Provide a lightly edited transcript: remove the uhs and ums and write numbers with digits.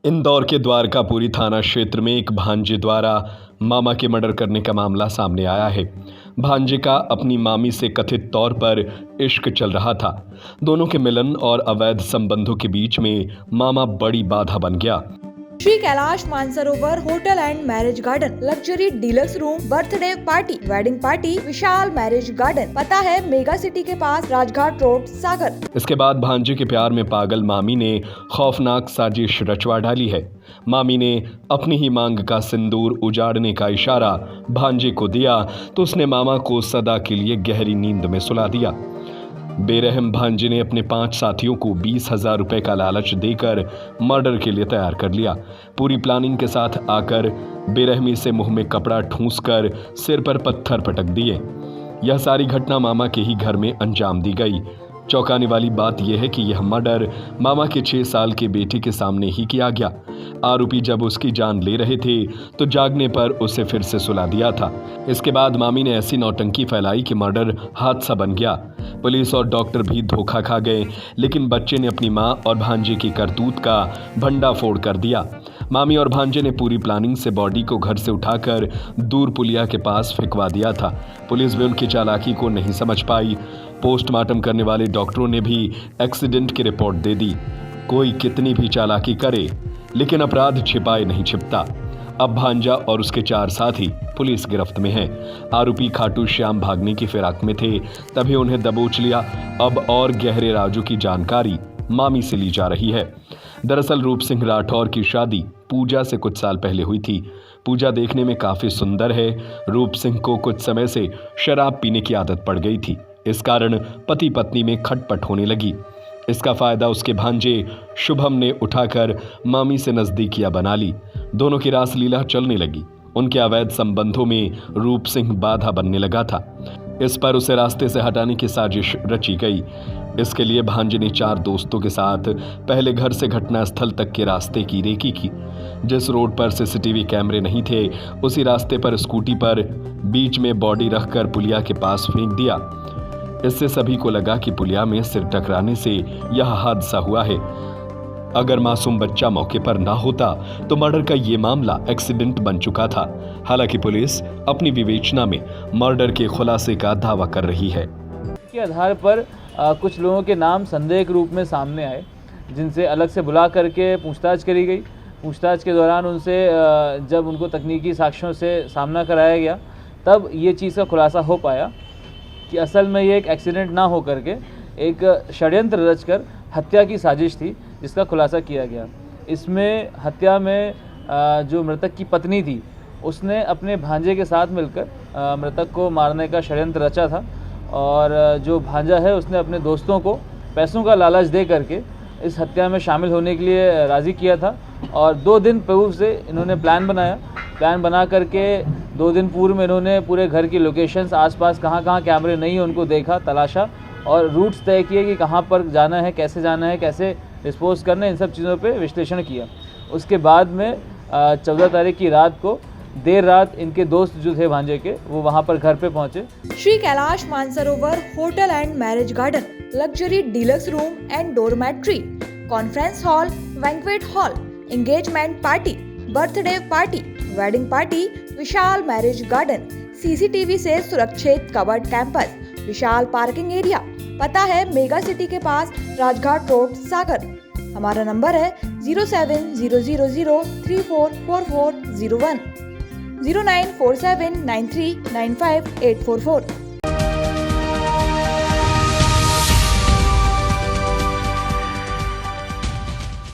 इंदौर के द्वारकापुरी थाना क्षेत्र में एक भांजे द्वारा मामा के मर्डर करने का मामला सामने आया है। भांजे का अपनी मामी से कथित तौर पर इश्क चल रहा था। दोनों के मिलन और अवैध संबंधों के बीच में मामा बड़ी बाधा बन गया। Shri Kailash Mansarovar hotel and marriage garden, luxury deluxe room, birthday party, wedding party, Vishal marriage garden. पता है मेगा सिटी के पास, राजघाट रोड, सागर। इसके बाद भांजे के प्यार में पागल मामी ने खौफनाक साजिश रचवा डाली है। मामी ने अपनी ही मांग का सिंदूर उजाड़ने का इशारा भांजे को दिया तो उसने मामा को सदा के लिए गहरी नींद में सुला दिया। बेरहम भांजे ने अपने 5 साथियों को 20,000 रुपए का लालच देकर मर्डर के लिए तैयार कर लिया। पूरी प्लानिंग के साथ आकर बेरहमी से मुंह में कपड़ा ठूंसकर सिर पर पत्थर पटक दिए। यह सारी घटना मामा के ही घर में अंजाम दी गई। चौंकाने वाली बात यह है कि यह मर्डर मामा के 6 साल के बेटे के सामने ही किया गया। आरोपी जब उसकी जान ले रहे थे तो जागने पर उसे फिर से सुला दिया था। इसके बाद मामी ने ऐसी नौटंकी फैलाई कि मर्डर हादसा बन गया। पुलिस और डॉक्टर भी धोखा खा गए, लेकिन बच्चे ने अपनी मां और भांजे की करतूत का भंडाफोड़ कर दिया। मामी और भांजे ने पूरी प्लानिंग से बॉडी को घर से उठाकर दूर पुलिया के पास फेंकवा दिया था। पुलिस भी उनकी चालाकी को नहीं समझ पाई। पोस्टमार्टम करने वाले डॉक्टरों ने भी एक्सीडेंट की रिपोर्ट दे दी। कोई कितनी भी चालाकी करे, लेकिन अपराध छिपाए नहीं छिपता। अब भांजा और उसके 4 साथी पुलिस गिरफ्त में हैं। आरोपी खाटू श्याम भागने की फिराक में थे, तभी उन्हें दबोच लिया। अब और गहरे राजों की जानकारी मामी से ली जा रही है। दरअसल रूप सिंह राठौर की शादी पूजा से कुछ साल पहले हुई थी। पूजा देखने में काफी सुंदर है। रूप सिंह को कुछ समय से शराब पीने की आदत पड़ गई थी। इस कारण पति पत्नी में खटपट होने लगी। इसका फायदा उसके भांजे शुभम ने उठाकर मामी से नजदीकियां बना ली। दोनों की रासलीला चलने लगी। उनके अवैध संबंधों में रूप सिंह बाधा बनने लगा था। इस पर उसे रास्ते से हटाने की साजिश रची गई। इसके लिए भांजे ने 4 दोस्तों के साथ पहले घर से घटनास्थल तक के रास्ते की रेकी की। जिस रोड पर सीसीटीवी कैमरे नहीं थे, उसी रास्ते पर स्कूटी पर बीच में बॉडी रखकर पुलिया के पास फेंक दिया। इससे सभी को लगा कि पुलिया में सिर टकराने से यह हादसा हुआ है। अगर मासूम बच्चा मौके पर ना होता तो मर्डर का ये मामला एक्सीडेंट बन चुका था। हालांकि पुलिस अपनी विवेचना में मर्डर के खुलासे का दावा कर रही है। के आधार पर कुछ लोगों के नाम संदेह के रूप में सामने आए, जिनसे अलग से बुला करके पूछताछ करी गई। पूछताछ के दौरान उनसे जब उनको तकनीकी साक्ष्यों से सामना कराया गया, तब ये चीज़ का खुलासा हो पाया कि असल में ये एक एक्सीडेंट ना हो करके एक षड्यंत्र रचकर हत्या की साजिश थी, जिसका खुलासा किया गया। इसमें हत्या में जो मृतक की पत्नी थी, उसने अपने भांजे के साथ मिलकर मृतक को मारने का षड्यंत्र रचा था, और जो भांजा है उसने अपने दोस्तों को पैसों का लालच दे करके इस हत्या में शामिल होने के लिए राज़ी किया था। और 2 दिन पूर्व से इन्होंने प्लान बना करके 2 दिन पूर्व में इन्होंने पूरे घर की लोकेशंस, आसपास कहाँ कहाँ कैमरे नहीं है उनको देखा, तलाशा और रूट्स तय किए कि कहाँ पर जाना है, कैसे डिस्पोज करना है, इन सब चीज़ों पे विश्लेषण किया। उसके बाद में 14 तारीख की रात को देर रात इनके दोस्त जो थे भांजे के, वो वहाँ पर घर पे पहुँचे। Shri Kailash Mansarovar hotel and marriage garden, luxury deluxe room and dormitory, conference hall, banquet hall, engagement party, birthday party, wedding party, Vishal marriage garden, CCTV से सुरक्षित कवर्ड कैंपस, विशाल पार्किंग एरिया। पता है मेगा सिटी के पास, राजघाट रोड, सागर। हमारा नंबर है 07000344401, 09479395844।